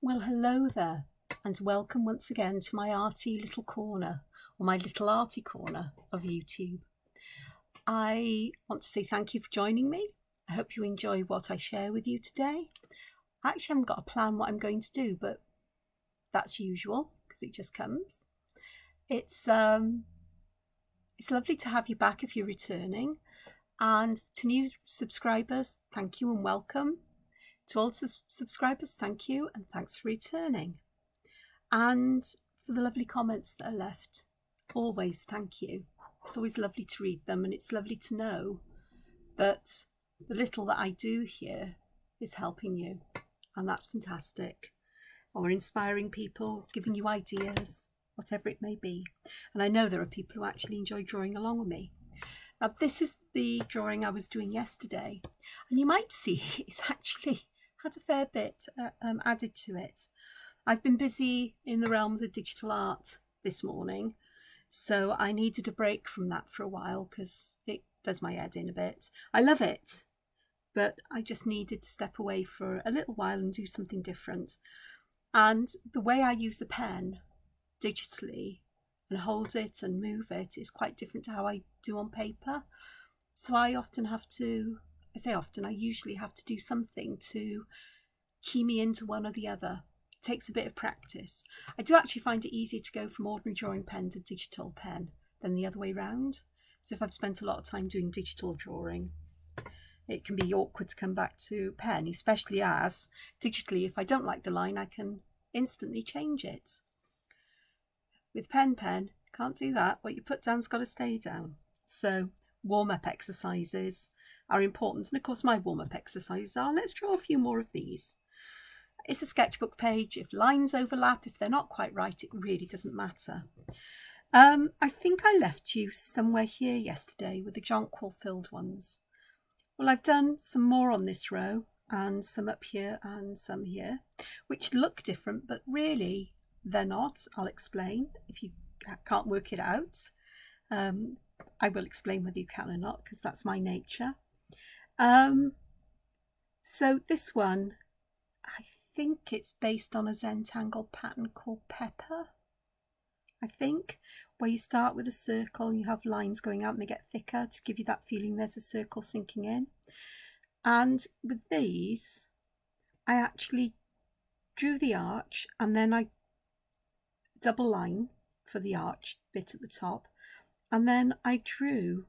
Well, hello there, and welcome once again to my arty little corner, or my little arty corner of YouTube. I want to say thank you for joining me. I hope you enjoy what I share with you today. I actually haven't got a plan what I'm going to do, but that's usual because it just comes. It's lovely to have you back if you're returning, and to new subscribers, thank you and welcome. To old subscribers, thank you and thanks for returning. And for the lovely comments that are left, always thank you. It's always lovely to read them, and it's lovely to know that the little that I do here is helping you, and that's fantastic. Or inspiring people, giving you ideas, whatever it may be. And I know there are people who actually enjoy drawing along with me. Now, this is the drawing I was doing yesterday, and you might see it's actually had a fair bit added to it. I've been busy in the realms of digital art this morning, so I needed a break from that for a while because it does my head in a bit. I love it, but I just needed to step away for a little while and do something different. And the way I use the pen digitally and hold it and move it is quite different to how I do on paper. So I usually have to do something to key me into one or the other. It takes a bit of practice. I do actually find it easier to go from ordinary drawing pen to digital pen than the other way round. So if I've spent a lot of time doing digital drawing, it can be awkward to come back to pen, especially as digitally, if I don't like the line, I can instantly change it. With pen, can't do that. What you put down's got to stay down. So warm-up exercises are important. And of course, my warm-up exercises are, let's draw a few more of these. It's a sketchbook page. If lines overlap, if they're not quite right, it really doesn't matter. I think I left you somewhere here yesterday with the jonquil filled ones. Well, I've done some more on this row and some up here and some here, which look different, but really they're not. I'll explain if you can't work it out. I will explain whether you can or not, because that's my nature. So this one, I think it's based on a Zentangle pattern called Pepper, I think, where you start with a circle and you have lines going out and they get thicker to give you that feeling there's a circle sinking in. And with these, I actually drew the arch and then I double line for the arch bit at the top, and then I drew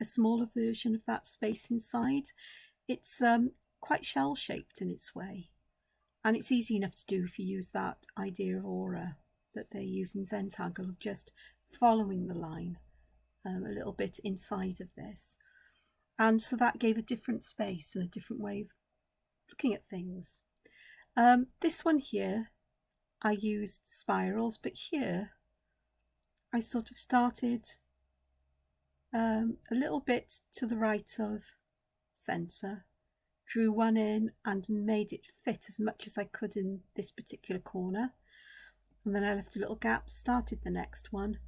a smaller version of that space inside. It's quite shell shaped in its way, and it's easy enough to do if you use that idea of aura that they use in Zentangle, of just following the line a little bit inside of this. And so that gave a different space and a different way of looking at things. This one here, I used spirals, but here I sort of started a little bit to the right of centre, drew one in and made it fit as much as I could in this particular corner, and then I left a little gap, started the next one,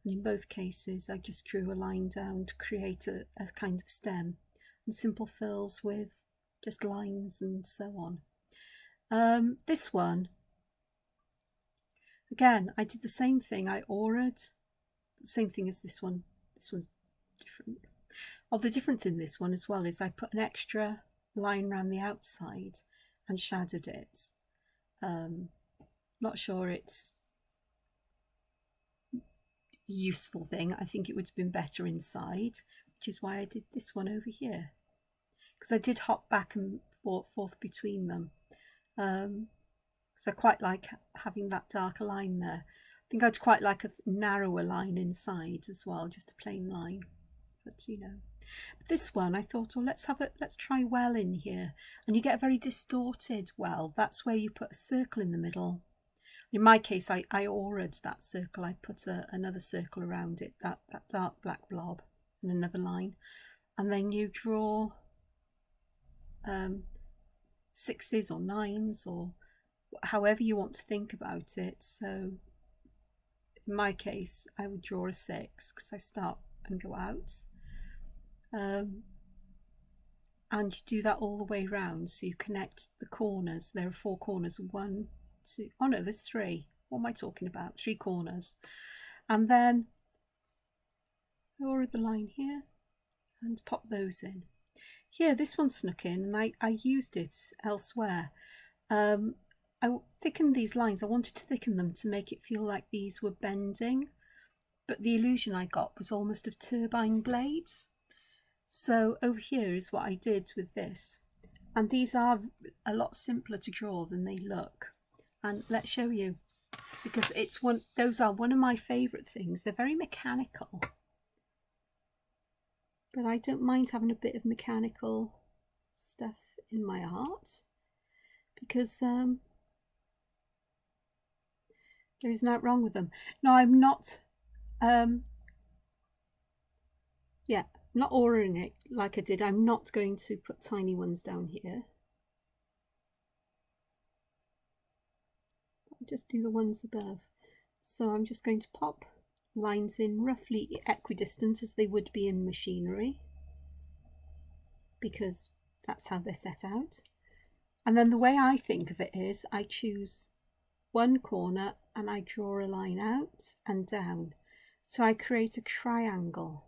and in both cases I just drew a line down to create a kind of stem, and simple fills with just lines and so on. This one, again, I did the same thing. I auraed, same thing as this one. This one's different. Oh, the difference in this one as well is I put an extra line around the outside and shadowed it. Not sure it's a useful thing. I think it would have been better inside, which is why I did this one over here, because I did hop back and forth between them. So I quite like having that darker line there. I think I'd quite like a narrower line inside as well, just a plain line. But you know, but this one I thought, oh, let's try well in here, and you get a very distorted well. That's where you put a circle in the middle. In my case, I auraed that circle. I put another circle around it, that dark black blob, and another line, and then you draw sixes or nines or however you want to think about it. So in my case, I would draw a 6 because I start and go out. And you do that all the way round, so you connect the corners. There are 4 corners, 1, 2, oh no, there's 3. What am I talking about? 3 corners. And then draw the line here and pop those in. Here, this one snuck in, and I used it elsewhere. I thickened these lines. I wanted to thicken them to make it feel like these were bending, but the illusion I got was almost of turbine blades. So over here is what I did with this. And these are a lot simpler to draw than they look. And let's show you, because those are one of my favourite things. They're very mechanical. But I don't mind having a bit of mechanical stuff in my art, because there is nothing wrong with them. No, I'm not, not ordering it like I did. I'm not going to put tiny ones down here. I'll just do the ones above. So I'm just going to pop lines in roughly equidistant as they would be in machinery, because that's how they're set out. And then the way I think of it is I choose one corner and I draw a line out and down. So I create a triangle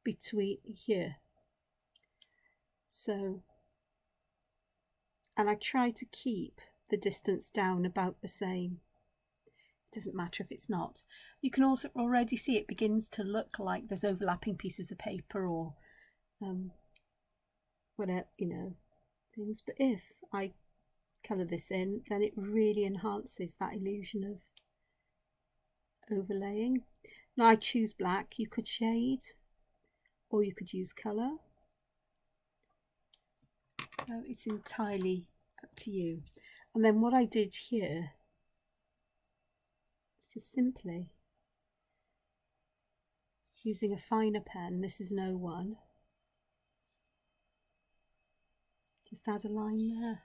between here. So, and I try to keep the distance down about the same. Doesn't matter if it's not. You can also already see it begins to look like there's overlapping pieces of paper or whatever, you know, things. But if I colour this in, then it really enhances that illusion of overlaying. Now I choose black. You could shade, or you could use colour. So it's entirely up to you. And then what I did here, just simply using a finer pen, this is an 01, just add a line there.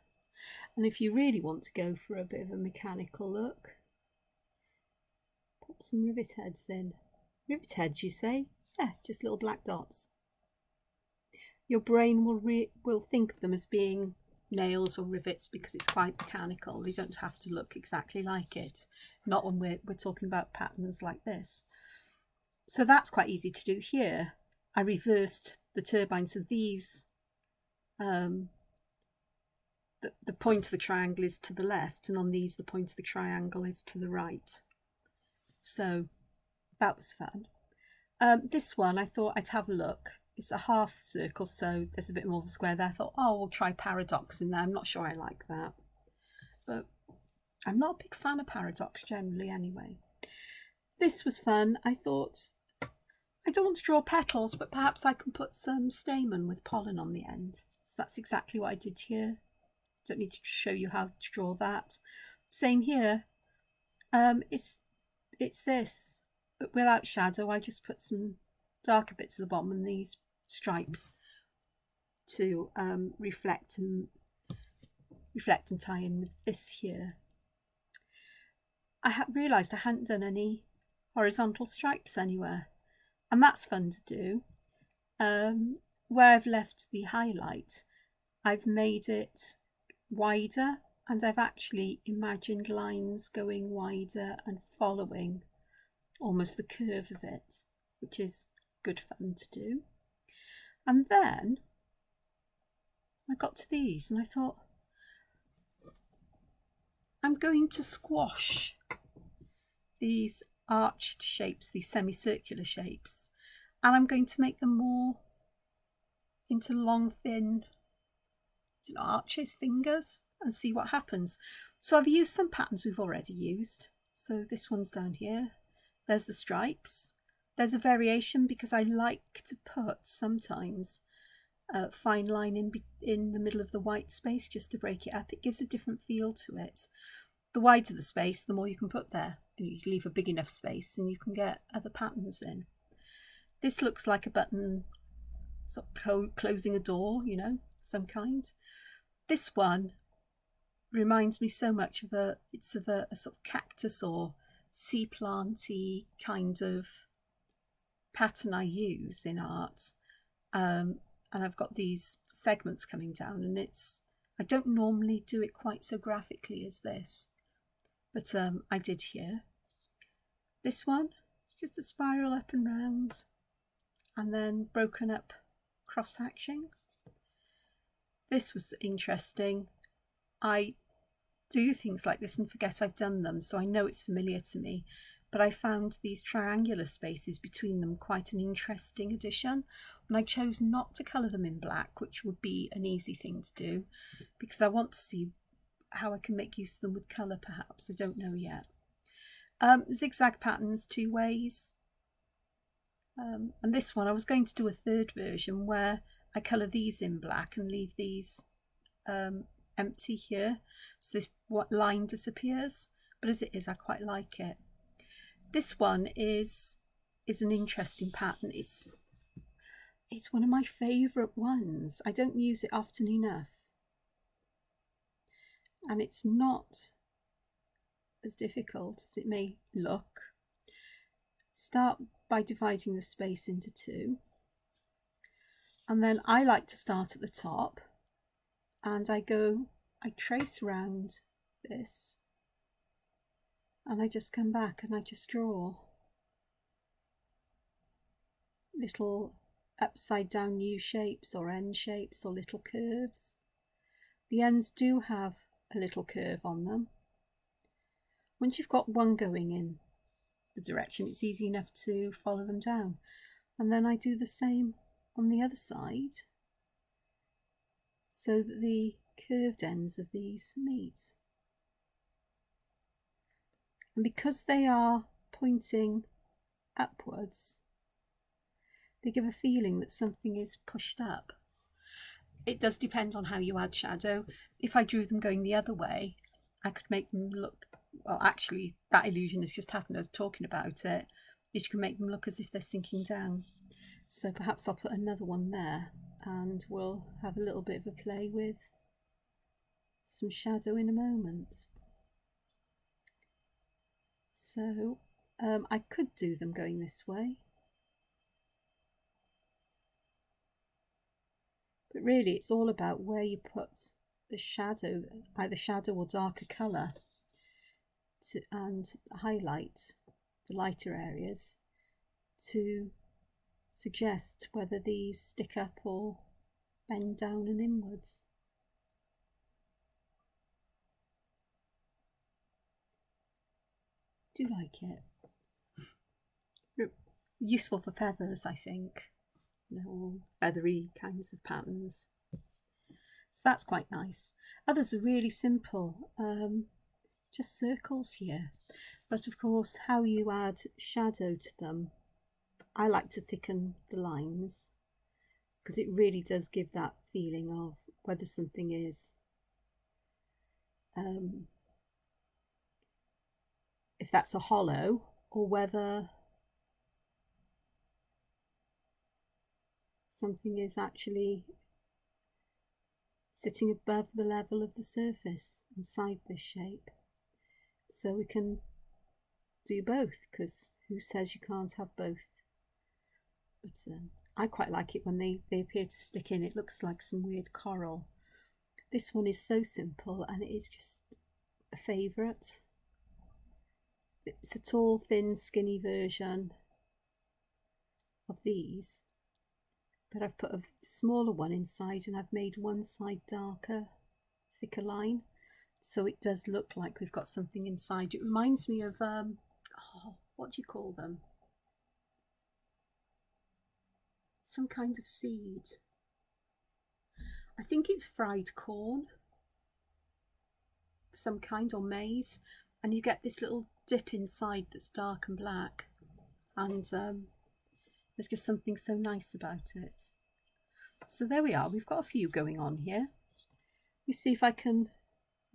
And if you really want to go for a bit of a mechanical look, pop some rivet heads in. Rivet heads, you say? Yeah, just little black dots. Your brain will think of them as being nails or rivets because it's quite mechanical. They don't have to look exactly like it, not when we're talking about patterns like this. So that's quite easy to do. Here I reversed the turbine, so these the point of the triangle is to the left, and on these the point of the triangle is to the right. So that was fun. This one I thought I'd have a look. It's a half circle, so there's a bit more of a square there. I thought, oh, we'll try paradox in there. I'm not sure I like that, but I'm not a big fan of paradox generally anyway. This was fun. I thought, I don't want to draw petals, but perhaps I can put some stamen with pollen on the end. So that's exactly what I did here. Don't need to show you how to draw that. Same here. It's this, but without shadow. I just put some darker bits at the bottom and these stripes to reflect and tie in with this here. I had realised I hadn't done any horizontal stripes anywhere, and that's fun to do. Where I've left the highlight, I've made it wider, and I've actually imagined lines going wider and following almost the curve of it, which is good fun to do. And then I got to these and I thought, I'm going to squash these arched shapes, these semicircular shapes, and I'm going to make them more into long, thin, arches, fingers, and see what happens. So I've used some patterns we've already used. So this one's down here. There's the stripes. There's a variation because I like to put sometimes a fine line in the middle of the white space just to break it up. It gives a different feel to it. The wider the space, the more you can put there. And you leave a big enough space and you can get other patterns in. This looks like a button sort of closing a door, you know, some kind. This one reminds me so much of a sort of cactus or sea planty kind of pattern I use in art, and I've got these segments coming down, and I don't normally do it quite so graphically as this, but I did here. This one, it's just a spiral up and round and then broken up cross hatching. This was interesting. I do things like this and forget I've done them, so I know it's familiar to me, but I found these triangular spaces between them quite an interesting addition, and I chose not to colour them in black, which would be an easy thing to do, because I want to see how I can make use of them with colour perhaps. I don't know yet. Zigzag patterns 2 ways, and this one I was going to do a third version where I colour these in black and leave these empty here, so this line disappears, but as it is I quite like it. This one is an interesting pattern. It's one of my favourite ones. I don't use it often enough, and it's not as difficult as it may look. Start by dividing the space into 2, and then I like to start at the top, and I trace around this, and I just come back and I just draw little upside down U shapes or N shapes or little curves. The ends do have a little curve on them. Once you've got one going in the direction, it's easy enough to follow them down, and then I do the same on the other side so that the curved ends of these meet. And because they are pointing upwards, they give a feeling that something is pushed up. It does depend on how you add shadow. If I drew them going the other way, I could make them look, well actually that illusion has just happened, I was talking about it, is you can make them look as if they're sinking down. So perhaps I'll put another one there and we'll have a little bit of a play with some shadow in a moment. So I could do them going this way, but really it's all about where you put the shadow, either shadow or darker colour, and highlight the lighter areas to suggest whether these stick up or bend down and inwards. Do like it. Useful for feathers, I think. You know, all feathery kinds of patterns. So that's quite nice. Others are really simple, just circles here. But of course, how you add shadow to them, I like to thicken the lines, because it really does give that feeling of whether something is if that's a hollow, or whether something is actually sitting above the level of the surface inside this shape. So we can do both, because who says you can't have both? But I quite like it when they appear to stick in. It looks like some weird coral. This one is so simple and it is just a favourite. It's a tall, thin, skinny version of these, but I've put a smaller one inside and I've made one side darker, thicker line, so it does look like we've got something inside. It reminds me of what do you call them? Some kind of seed. I think it's fried corn, some kind, or maize, and you get this little dip inside that's dark and black, and there's just something so nice about it. So there we are, we've got a few going on here. Let me see if I can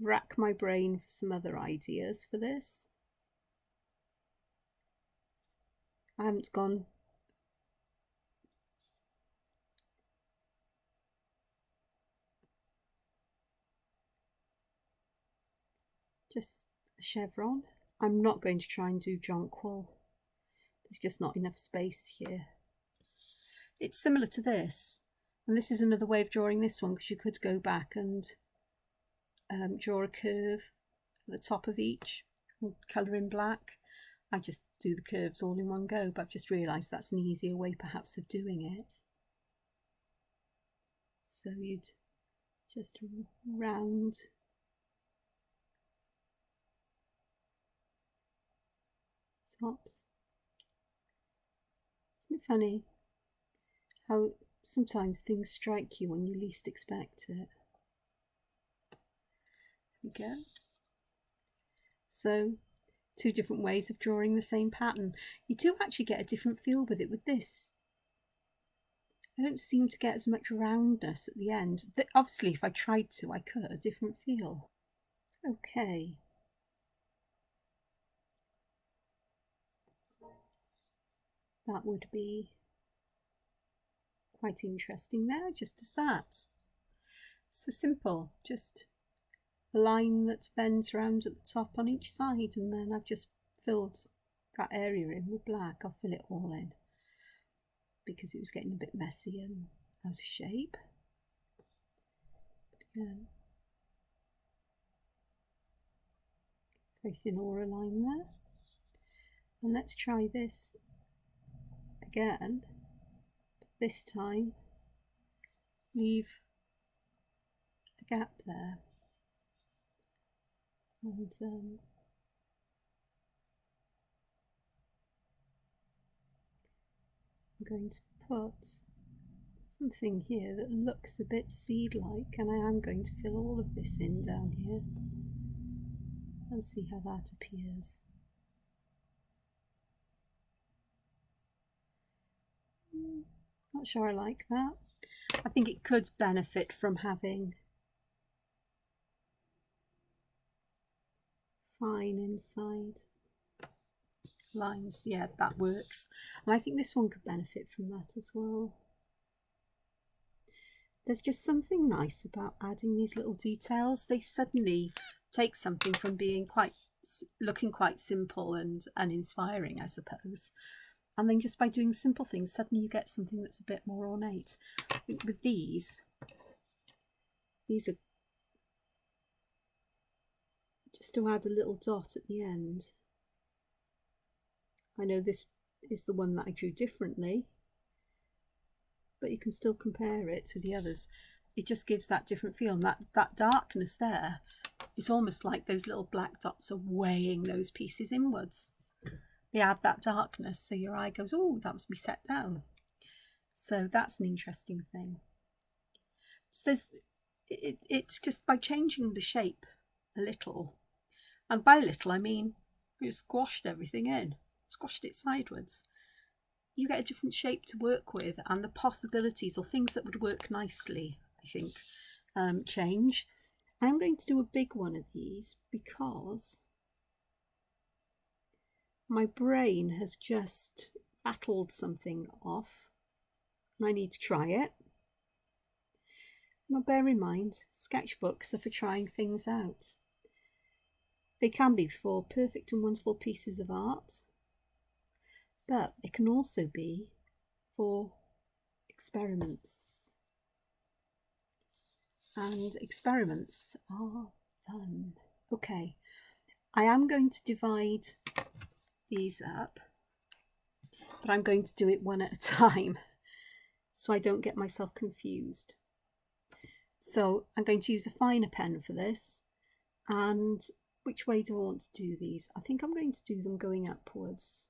rack my brain for some other ideas for this. I haven't gone just a chevron. I'm not going to try and do jonquil. There's just not enough space here. It's similar to this, and this is another way of drawing this one, because you could go back and draw a curve at the top of each, colour in black. I just do the curves all in one go, but I've just realised that's an easier way perhaps of doing it. So you'd just round tops. Isn't it funny how sometimes things strike you when you least expect it? There we go. So 2 different ways of drawing the same pattern. You do actually get a different feel with it. With this, I don't seem to get as much roundness at the end. Obviously, if I tried to, I could. A different feel. Okay. That would be quite interesting there, just as that. So simple, just a line that bends around at the top on each side, and then I've just filled that area in with black. I'll fill it all in because it was getting a bit messy and out of shape. Again, very thin aura line there. And let's try this again, but this time leave a gap there, and I'm going to put something here that looks a bit seed-like, and I am going to fill all of this in down here and see how that appears. Not sure I like that. I think it could benefit from having fine inside lines. Yeah, that works. And I think this one could benefit from that as well. There's just something nice about adding these little details. They suddenly take something from being looking quite simple and uninspiring, I suppose. And then just by doing simple things, suddenly you get something that's a bit more ornate. I think with these are just to add a little dot at the end. I know this is the one that I drew differently, but you can still compare it to the others. It just gives that different feel, and that darkness there, it's almost like those little black dots are weighing those pieces inwards. They add that darkness, so your eye goes, oh, that must be set down. So that's an interesting thing. So it's just by changing the shape a little, and by little I mean we squashed everything in, squashed it sideways. You get a different shape to work with, and the possibilities or things that would work nicely, I think, change. I'm going to do a big one of these because my brain has just rattled something off and I need to try it. Now bear in mind, sketchbooks are for trying things out. They can be for perfect and wonderful pieces of art, but they can also be for experiments. And experiments are fun. Okay, I am going to divide these up, but I'm going to do it one at a time so I don't get myself confused. So I'm going to use a finer pen for this. And which way do I want to do these? I think I'm going to do them going upwards.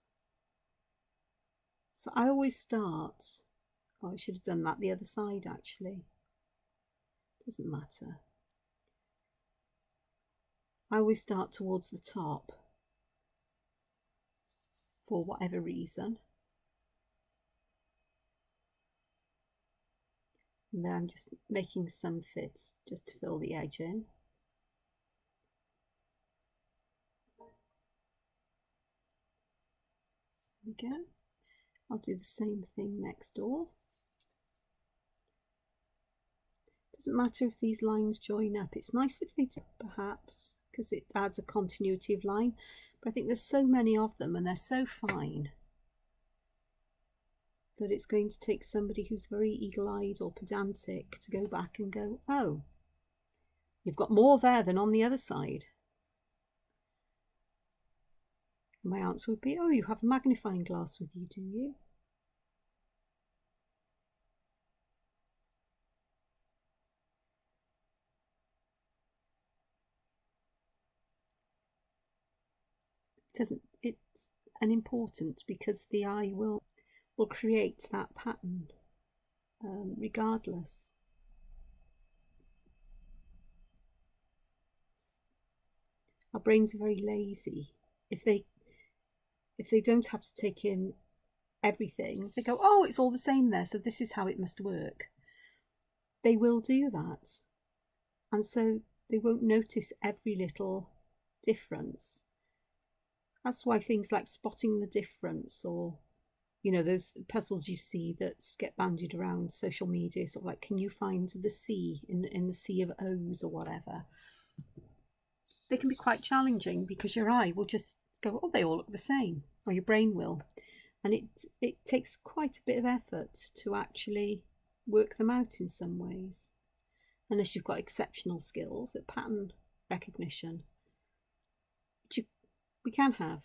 So I always start, oh, I should have done that the other side actually. Doesn't matter. I always start towards the top for whatever reason. And then I'm just making some fits just to fill the edge in. There we go. I'll do the same thing next door. Doesn't matter if these lines join up. It's nice if they do, perhaps, because it adds a continuity of line. But I think there's so many of them and they're so fine that it's going to take somebody who's very eagle-eyed or pedantic to go back and go, oh, You've got more there than on the other side. My answer would be, oh, you have a magnifying glass with you, do you? It's unimportant because the eye will create that pattern regardless. Our brains are very lazy. If they don't have to take in everything, they go, oh, it's all the same there, so this is how it must work. They will do that, and so they won't notice every little difference. That's why things like spotting the difference, or those puzzles you see that get bandied around social media, sort of like, can you find the C in the sea of O's or whatever? They can be quite challenging because your eye will just go, oh, they all look the same, or your brain will, and it takes quite a bit of effort to actually work them out in some ways, unless you've got exceptional skills at pattern recognition, which we can have.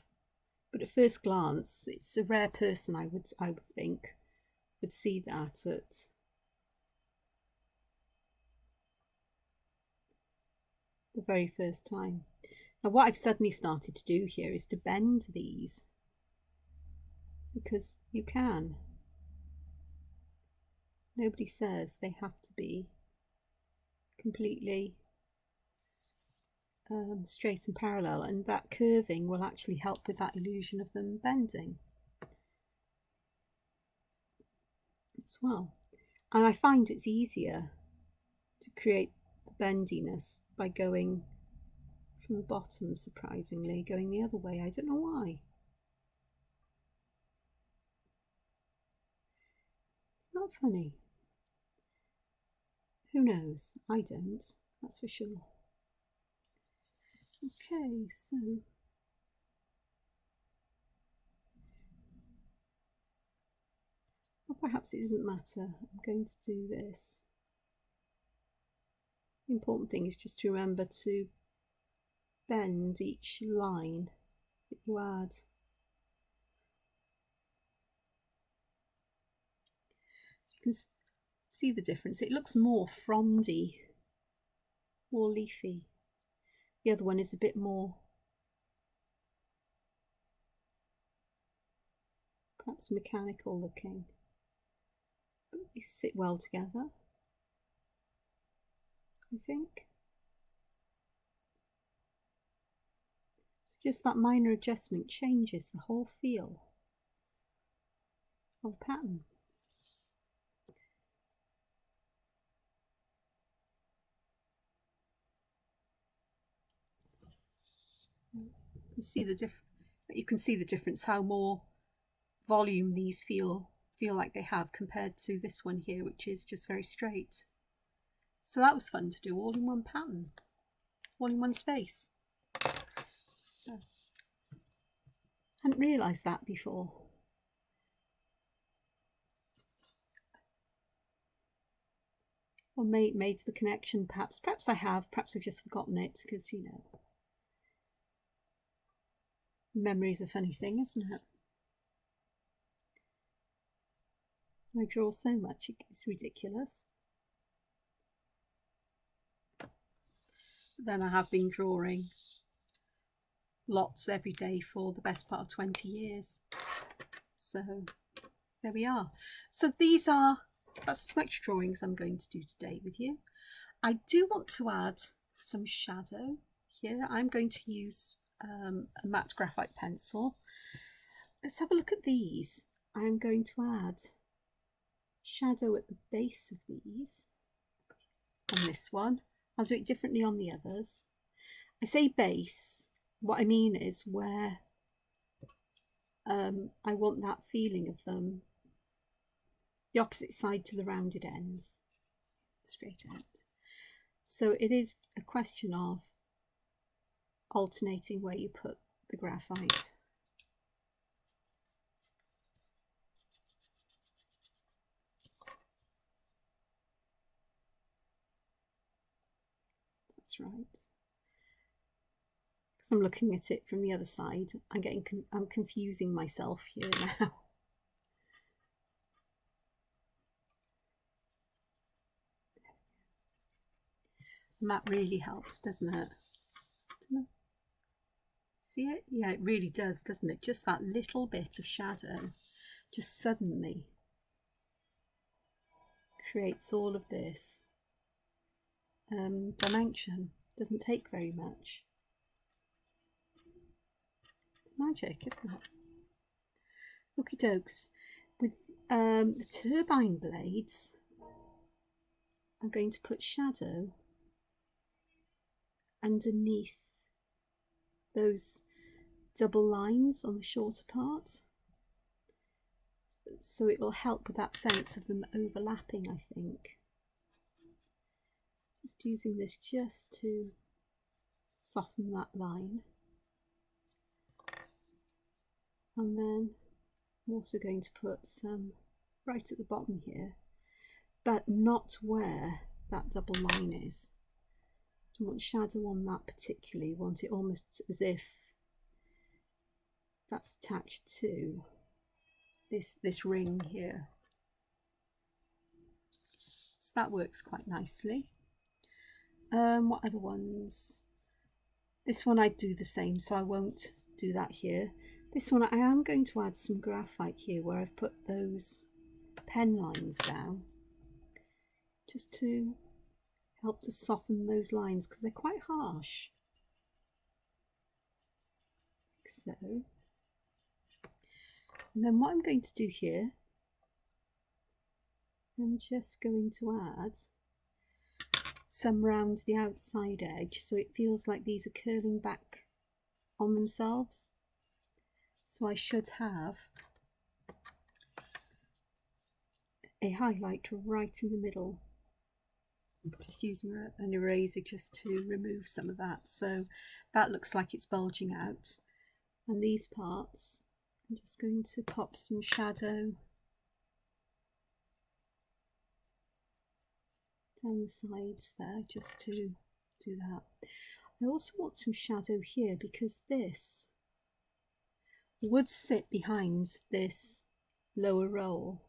But at first glance, it's a rare person, I would think, would see that at the very first time. Now, what I've suddenly started to do here is to bend these, because you can. Nobody says they have to be completely straight and parallel, and that curving will actually help with that illusion of them bending as well. And I find it's easier to create the bendiness by going from the bottom, surprisingly, going the other way. I don't know why. It's not funny. Who knows? I don't, that's for sure. Okay, so well, perhaps it doesn't matter. I'm going to do this. The important thing is just to remember to bend each line that you add. So you can see the difference. It looks more frondy, more leafy. The other one is a bit more perhaps mechanical looking, but they sit well together, I think. So just that minor adjustment changes the whole feel of a pattern. You can see the difference, how more volume these feel like they have compared to this one here, which is just very straight. So that was fun to do, all in one pattern, all in one space. So I hadn't realised that before. Or made the connection, perhaps I have, perhaps I've just forgotten it, because memory's a funny thing, isn't it? I draw so much, it's ridiculous. Then I have been drawing lots every day for the best part of 20 years. So there we are. So that's as much drawing as I'm going to do today with you. I do want to add some shadow here. I'm going to use a matte graphite pencil. Let's have a look at these. I'm going to add shadow at the base of these on this one. I'll do it differently on the others. I say base, what I mean is where I want that feeling of them, the opposite side to the rounded ends, straight out. So it is a question of alternating where you put the graphite. that's right. Because I'm looking at it from the other side. I'm confusing myself here now. And that really helps, doesn't it? See it? Yeah, it really does, doesn't it? Just that little bit of shadow just suddenly creates all of this dimension. Doesn't take very much. It's magic, isn't it? Okie dokes. With the turbine blades, I'm going to put shadow underneath those double lines on the shorter parts, so it will help with that sense of them overlapping, I think. Just using this just to soften that line. And then I'm also going to put some right at the bottom here, but not where that double line is. I want shadow on that particularly. I want it almost as if that's attached to this ring here. So that works quite nicely. What other ones? This one I do the same, so I won't do that here. This one I am going to add some graphite here where I've put those pen lines down, just to help to soften those lines because they're quite harsh. Like so. And then what I'm going to do here, I'm just going to add some round the outside edge so it feels like these are curling back on themselves. So I should have a highlight right in the middle. I'm just using an eraser just to remove some of that, so that looks like it's bulging out. And these parts, I'm just going to pop some shadow down the sides there just to do that. I also want some shadow here because this would sit behind this lower row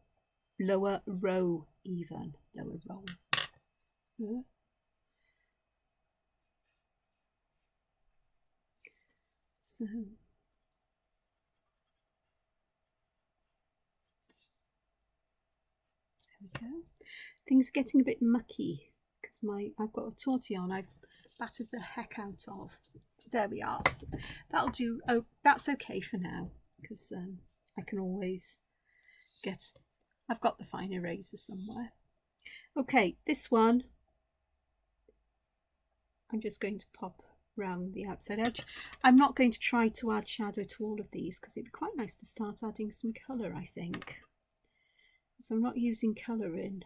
even. Yeah. So there we go. Things are getting a bit mucky because I've got a tortillon I've battered the heck out of. There we are. That'll do. Oh, that's okay for now because I can always I've got the fine eraser somewhere. Okay, this one I'm just going to pop round the outside edge. I'm not going to try to add shadow to all of these because it'd be quite nice to start adding some colour, I think. So I'm not using colour in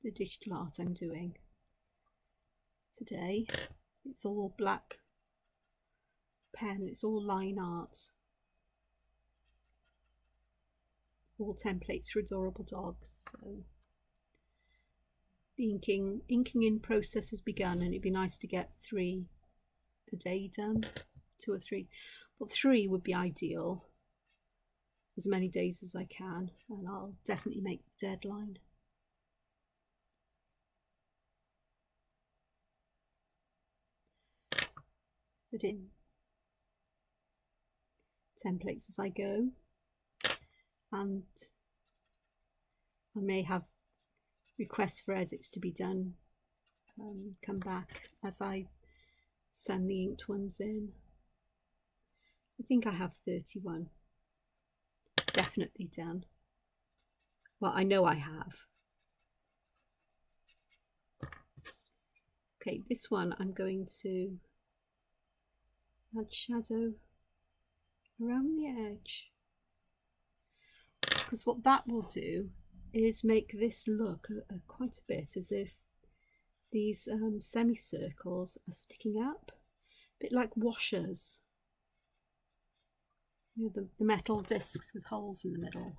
the digital art I'm doing today. It's all black pen, it's all line art, all templates for adorable dogs. So the inking in process has begun, and it'd be nice to get 3 a day done, 2 or 3, but 3 would be ideal, as many days as I can, and I'll definitely make the deadline. Put in templates as I go, and I may have requests for edits to be done come back as I send the inked ones in. I think I have 31 definitely done. Well, I know I have. Okay, this one I'm going to add shadow around the edge, because what that will do is make this look quite a bit as if these semicircles are sticking up, a bit like washers. You know, the metal discs with holes in the middle.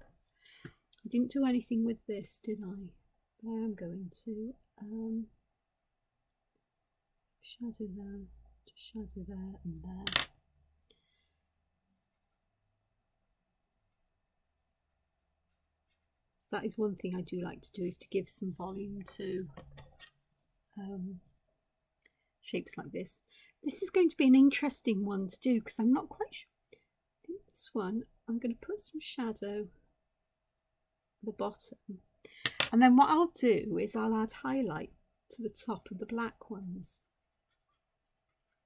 I didn't do anything with this, did I? But I am going to shadow there, just shadow there and there. So that is one thing I do like to do, is to give some volume to shapes like this. This is going to be an interesting one to do because I'm not quite sure. I think this one, I'm going to put some shadow at the bottom, and then what I'll do is I'll add highlight to the top of the black ones.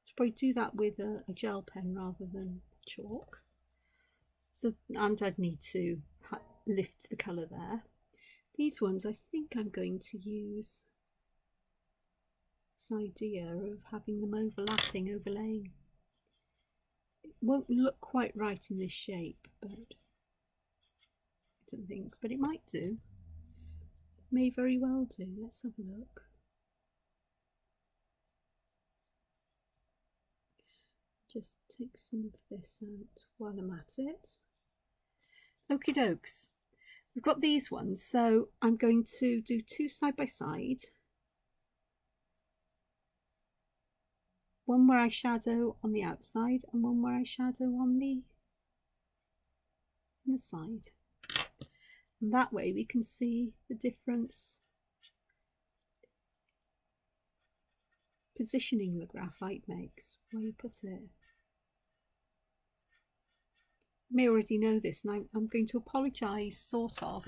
So probably do that with a gel pen rather than chalk. So, and I'd need to lift the colour there. These ones I think I'm going to use this idea of having them overlapping, overlaying. It won't look quite right in this shape, but I don't think, but it might do. It may very well do. Let's have a look. Just take some of this out while I'm at it. Okie dokes. We've got these ones, so I'm going to do two side by side. One where I shadow on the outside and one where I shadow on the inside. And that way we can see the difference positioning the graphite makes, where you put it. You may already know this, and I'm going to apologise sort of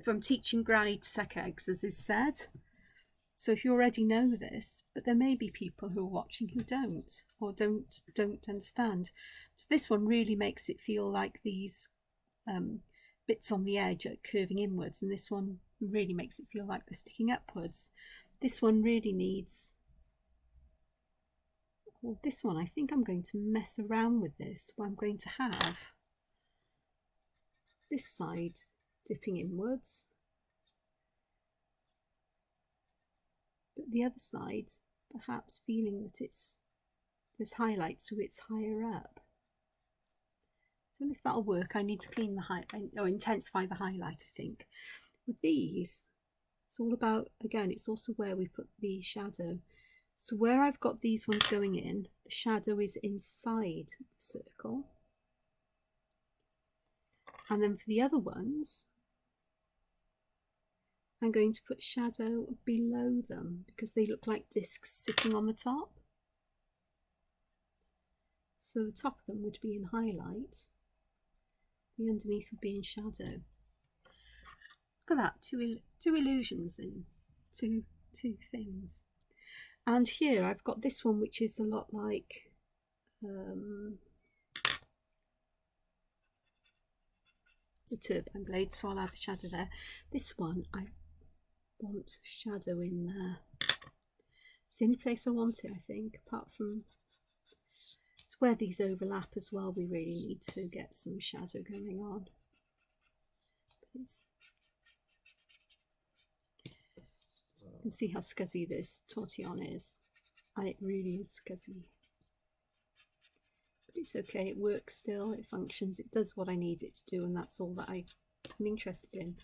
from teaching Granny to suck eggs, as is said. So if you already know this, but there may be people who are watching who don't, or don't understand. So this one really makes it feel like these bits on the edge are curving inwards, and this one really makes it feel like they're sticking upwards. This one really needs, well, this one I think I'm going to mess around with this, where I'm going to have this side dipping inwards, but the other side perhaps feeling that it's this highlight, so it's higher up. I don't know if that'll work. I need to clean the highlight, or intensify the highlight, I think. With these, it's all about, again, it's also where we put the shadow. So where I've got these ones going in, the shadow is inside the circle. And then for the other ones, I'm going to put shadow below them because they look like discs sitting on the top. So the top of them would be in highlight, the underneath would be in shadow. Look at that, two illusions in two things. And here I've got this one, which is a lot like the turbine blade, so I'll add the shadow there. This one I want shadow in there. It's the only place I want it, I think, apart from it's where these overlap as well. We really need to get some shadow going on. You can see how scuzzy this tortillon is. And it really is scuzzy. But it's okay, it works still, it functions, it does what I need it to do, and that's all that I'm interested in.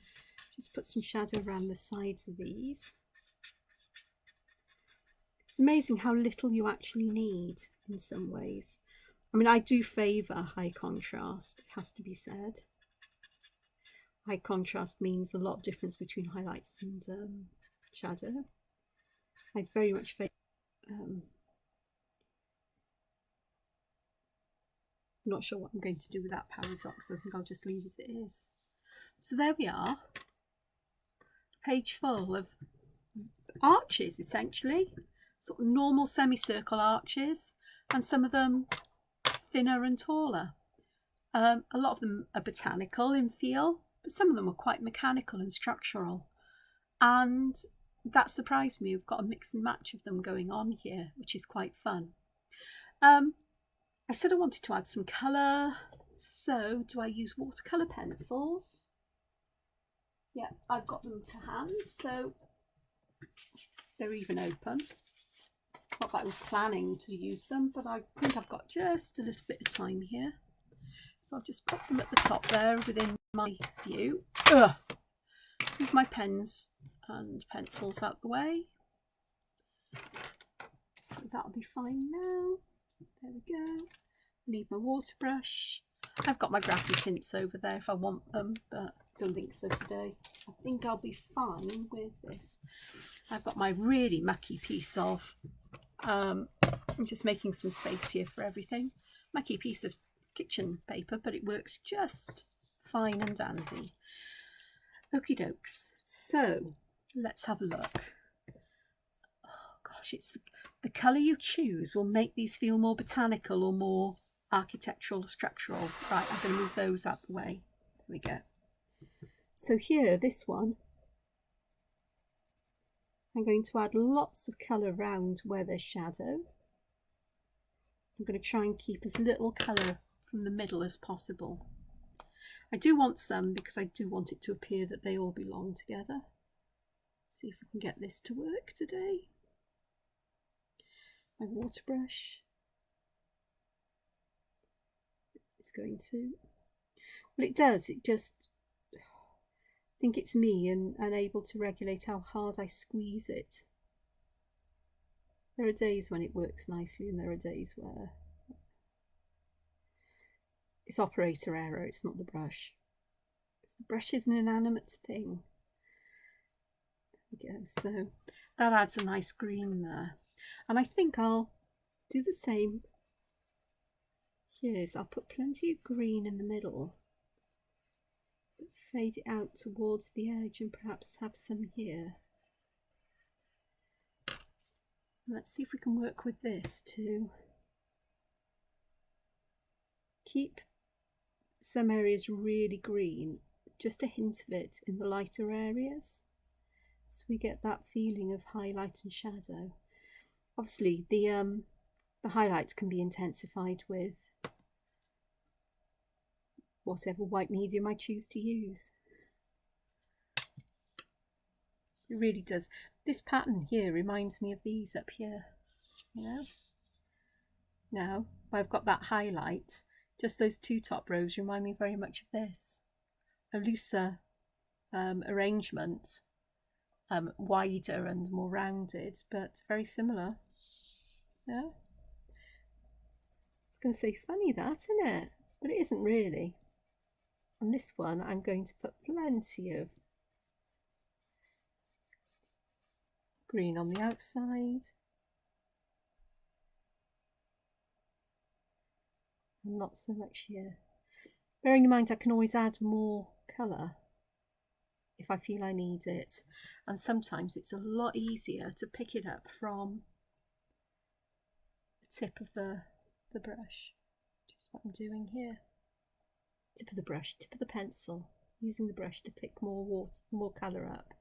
Just put some shadow around the sides of these. It's amazing how little you actually need in some ways. I mean, I do favour high contrast, it has to be said. High contrast means a lot of difference between highlights and shadow. I very much favour I'm not sure what I'm going to do with that paradox, so I think I'll just leave as it is. So there we are, page full of arches essentially, sort of normal semicircle arches, and some of them thinner and taller. A lot of them are botanical in feel, but some of them are quite mechanical and structural, and that surprised me. We've got a mix and match of them going on here, which is quite fun. I said I wanted to add some colour, so do I use watercolour pencils? Yeah, I've got them to hand, so they're even open. Not that I was planning to use them, but I think I've got just a little bit of time here. So I'll just put them at the top there within my view. Move my pens and pencils out the way. So that'll be fine now. There we go. Need my water brush. I've got my graphy tints over there if I want them, but I don't think so today. I think I'll be fine with this. I've got my really mucky piece of, I'm just making some space here for everything. Mucky piece of kitchen paper, but it works just fine and dandy. Okie dokes. So let's have a look. Oh gosh, it's the colour you choose will make these feel more botanical or more architectural, structural. Right, I'm going to move those out the way. There we go. So here, this one, I'm going to add lots of colour around where there's shadow. I'm going to try and keep as little colour from the middle as possible. I do want some because I do want it to appear that they all belong together. See if I can get this to work today. My water brush. It's going to, well, it does, it just, I think it's me and unable to regulate how hard I squeeze it. There are days when it works nicely and there are days where it's operator error, it's not the brush. The brush is an inanimate thing. There we go, so that adds a nice green there. And I think I'll do the same. Here's, I'll put plenty of green in the middle, but fade it out towards the edge and perhaps have some here. Let's see if we can work with this to keep some areas really green, just a hint of it in the lighter areas, so we get that feeling of highlight and shadow. Obviously the highlights can be intensified with whatever white medium I choose to use. It really does. This pattern here reminds me of these up here, you know. Now I've got that highlight, just those two top rows remind me very much of this. A looser arrangement, wider and more rounded, but very similar. Yeah. I was going to say funny that, isn't it? But it isn't really. On this one, I'm going to put plenty of green on the outside. And not so much here. Bearing in mind I can always add more colour if I feel I need it. And sometimes it's a lot easier to pick it up from the tip of the brush. Just what I'm doing here. Tip of the brush, tip of the pencil, using the brush to pick more colour up.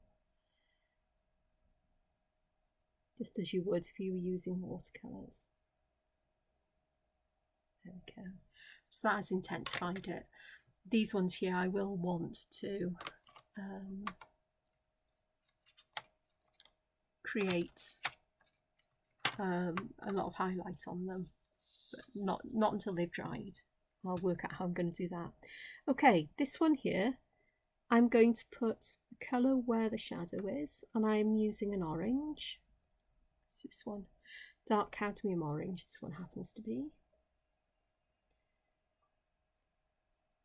Just as you would if you were using watercolours. There we go. So that has intensified it. These ones here I will want to create a lot of highlight on them, but not until they've dried. I'll work out how I'm going to do that. Okay, this one here, I'm going to put the colour where the shadow is, and I'm using an orange. It's this one, dark cadmium orange, this one happens to be.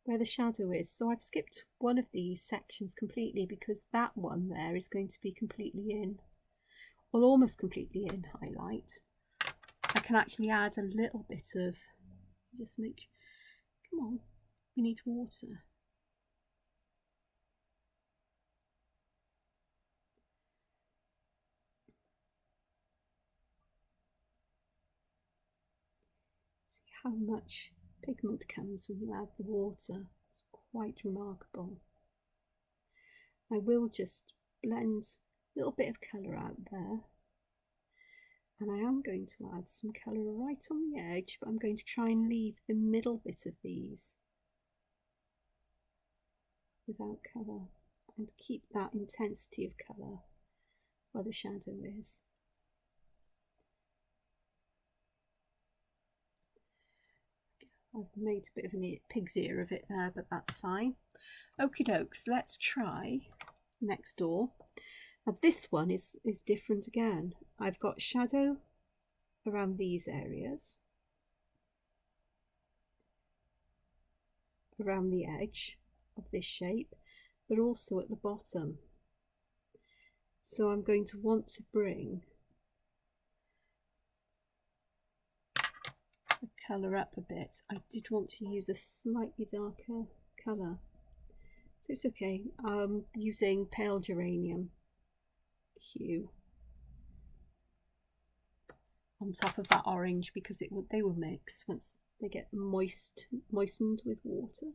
Where the shadow is. So I've skipped one of these sections completely because that one there is going to be completely in, well, almost completely in highlight. I can actually add a little bit of, just make sure. Come on, we need water. See how much pigment comes when you add the water. It's quite remarkable. I will just blend a little bit of colour out there. And I am going to add some colour right on the edge, but I'm going to try and leave the middle bit of these without colour and keep that intensity of colour where the shadow is. I've made a bit of a pig's ear of it there, but that's fine. Okie dokes, let's try next door. Now this one is different again. I've got shadow around these areas, around the edge of this shape, but also at the bottom. So I'm going to want to bring the colour up a bit. I did want to use a slightly darker colour, so it's okay. I'm using pale geranium hue on top of that orange because they will mix once they get moistened with water.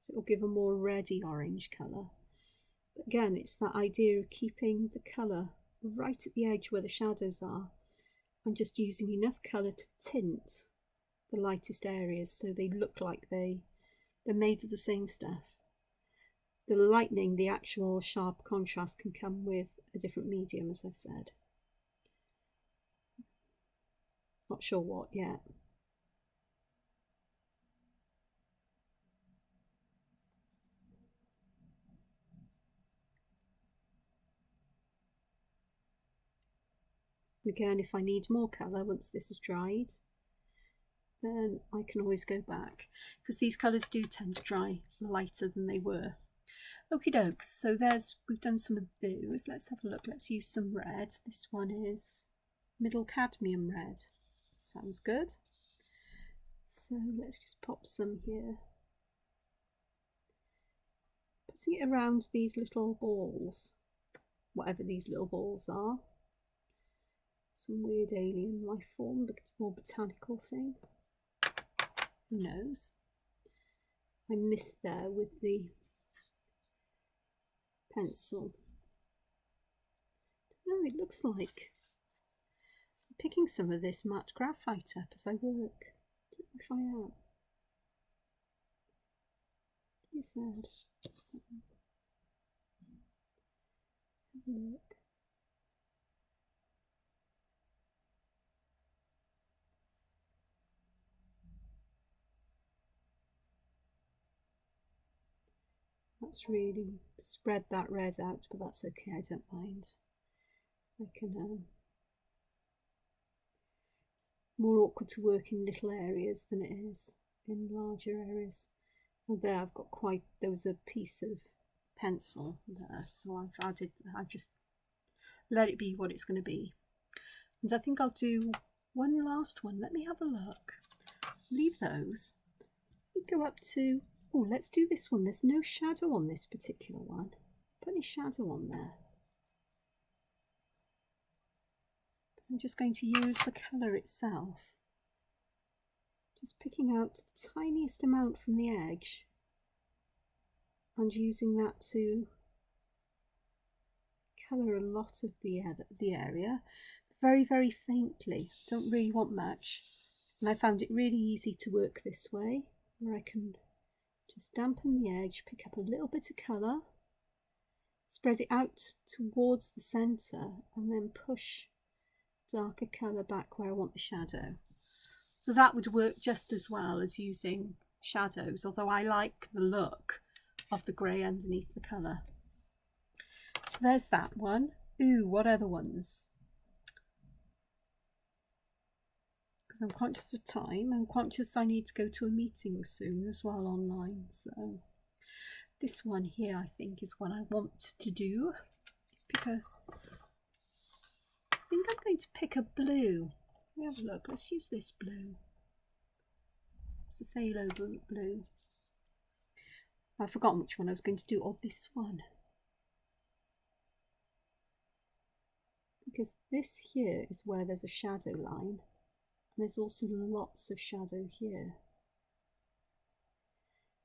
So it will give a more reddy orange colour. But again, it's that idea of keeping the colour right at the edge where the shadows are and just using enough colour to tint the lightest areas so they look like they're made of the same stuff. The lightening, the actual sharp contrast, can come with a different medium, as I've said. Not sure what yet. Again, if I need more colour once this is dried, then I can always go back, because these colours do tend to dry lighter than they were. Okie dokes, so we've done some of those. Let's have a look. Let's use some red. This one is middle cadmium red. Sounds good. So let's just pop some here. Putting it around these little balls, whatever these little balls are. Some weird alien life form, but it's more botanical thing. Who knows? I missed there with the pencil. No, it looks like I'm picking some of this matte graphite up as I work. I don't know if I am. Pretty sad. Have a look. That's really spread that red out, but that's okay, I don't mind. I can it's more awkward to work in little areas than it is in larger areas. And there there was a piece of pencil there, so I've just let it be what it's going to be. And I think I'll do one last one. Let me have a look. Leave those. Go up to, oh, let's do this one. There's no shadow on this particular one. Put any shadow on there. I'm just going to use the colour itself. Just picking out the tiniest amount from the edge and using that to colour a lot of the area very, very faintly. Don't really want much. And I found it really easy to work this way, where I can just dampen the edge, pick up a little bit of colour, spread it out towards the centre, and then push darker colour back where I want the shadow. So that would work just as well as using shadows, although I like the look of the grey underneath the colour. So there's that one. Ooh, what other ones? Because I'm conscious of time. I'm conscious I need to go to a meeting soon as well online. So this one here, I think, is what I want to do. I think I'm going to pick a blue. Let me have a look. Let's use this blue. It's a phthalo blue. I've forgotten which one I was going to do. Oh, this one. Because this here is where there's a shadow line. And there's also lots of shadow here.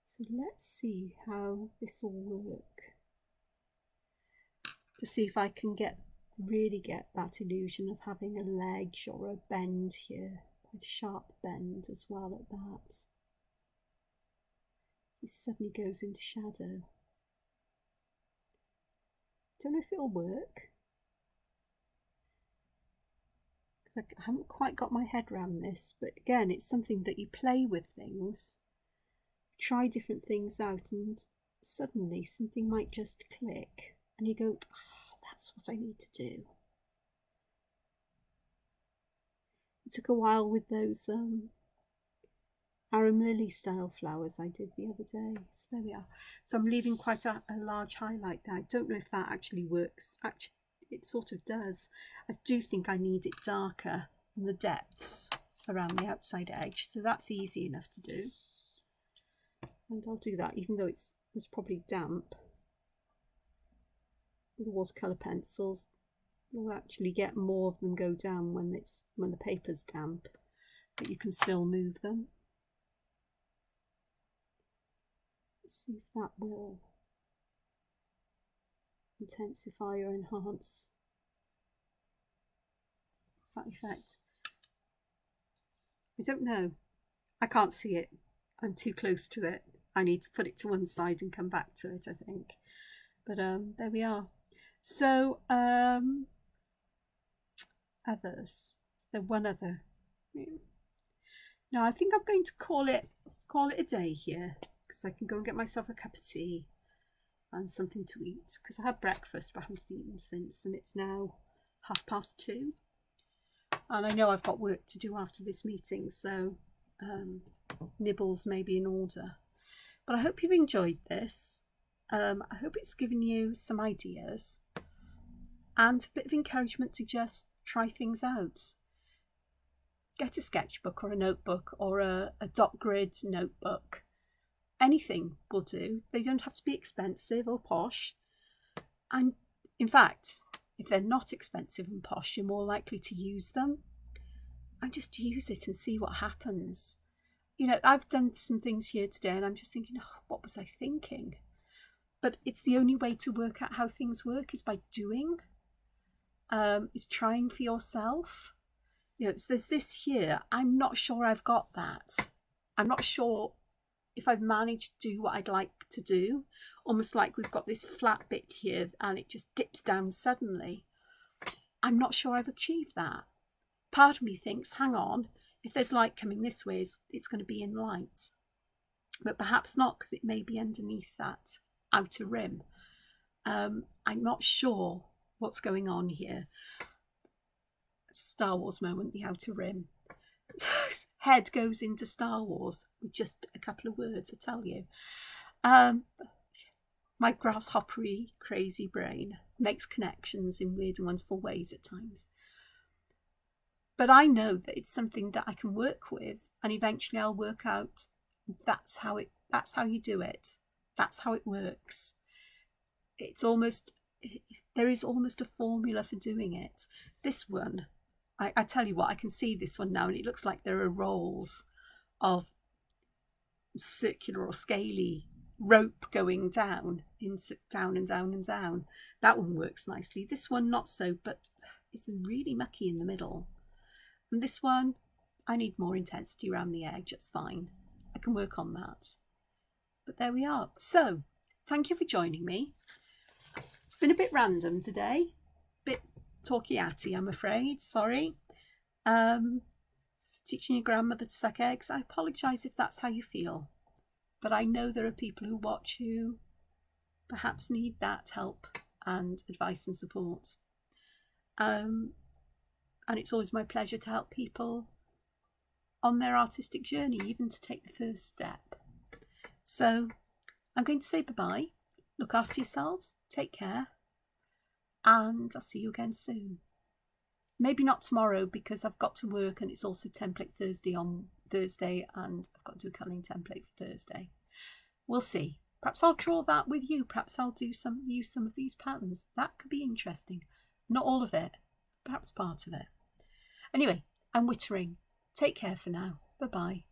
So let's see how this will work. To see if I can really get that illusion of having a ledge or a bend here. Quite a sharp bend as well at that. This suddenly goes into shadow. Don't know if it'll work. I haven't quite got my head around this, but again, it's something that you play with things, try different things out, and suddenly something might just click and you go, oh, that's what I need to do. It took a while with those arum lily style flowers I did the other day. So there we are. So I'm leaving quite a large highlight there. I don't know if that actually works. Actually, it sort of does. I do think I need it darker in the depths around the outside edge, so that's easy enough to do. And I'll do that even though it's probably damp. With the watercolour pencils, you'll actually get more of them go down when the paper's damp, but you can still move them. Let's see if that will intensify or enhance that effect. I don't know. I can't see it. I'm too close to it. I need to put it to one side and come back to it, I think. But there we are. So others. Is there one other? No, I think I'm going to call it a day here, because I can go and get myself a cup of tea and something to eat, because I had breakfast but I haven't eaten since, and it's now 2:30. And I know I've got work to do after this meeting, so nibbles may be in order. But I hope you've enjoyed this. I hope it's given you some ideas and a bit of encouragement to just try things out. Get a sketchbook or a notebook or a dot grid notebook. Anything will do. They don't have to be expensive or posh. And in fact, if they're not expensive and posh, you're more likely to use them. And just use it and see what happens. You know, I've done some things here today and I'm just thinking, oh, what was I thinking? But it's the only way to work out how things work is by doing, is trying for yourself. You know, there's this here. I'm not sure I've got that. I'm not sure if I've managed to do what I'd like to do. Almost like we've got this flat bit here and it just dips down suddenly. I'm not sure I've achieved that. Part of me thinks, hang on, if there's light coming this way, it's going to be in light. But perhaps not, because it may be underneath that outer rim. I'm not sure what's going on here. Star Wars moment, the outer rim. Head goes into Star Wars with just a couple of words, I tell you. My grasshoppery crazy brain makes connections in weird and wonderful ways at times. But I know that it's something that I can work with, and eventually I'll work out that's how you do it. That's how it works. There is almost a formula for doing it. This one, I tell you what, I can see this one now, and it looks like there are rolls of circular or scaly rope going down and down and down. That one works nicely. This one not so, but it's really mucky in the middle. And this one, I need more intensity around the edge. It's fine. I can work on that. But there we are. So, thank you for joining me. It's been a bit random today. Bit talky-atty, I'm afraid. Sorry. Teaching your grandmother to suck eggs. I apologise if that's how you feel. But I know there are people who watch who perhaps need that help and advice and support. And it's always my pleasure to help people on their artistic journey, even to take the first step. So I'm going to say bye-bye. Look after yourselves. Take care. And I'll see you again soon. Maybe not tomorrow because I've got to work and it's also Template Thursday on Thursday and I've got to do a colouring template for Thursday. We'll see. Perhaps I'll draw that with you. Perhaps I'll use some of these patterns. That could be interesting. Not all of it. Perhaps part of it. Anyway, I'm wittering. Take care for now. Bye-bye.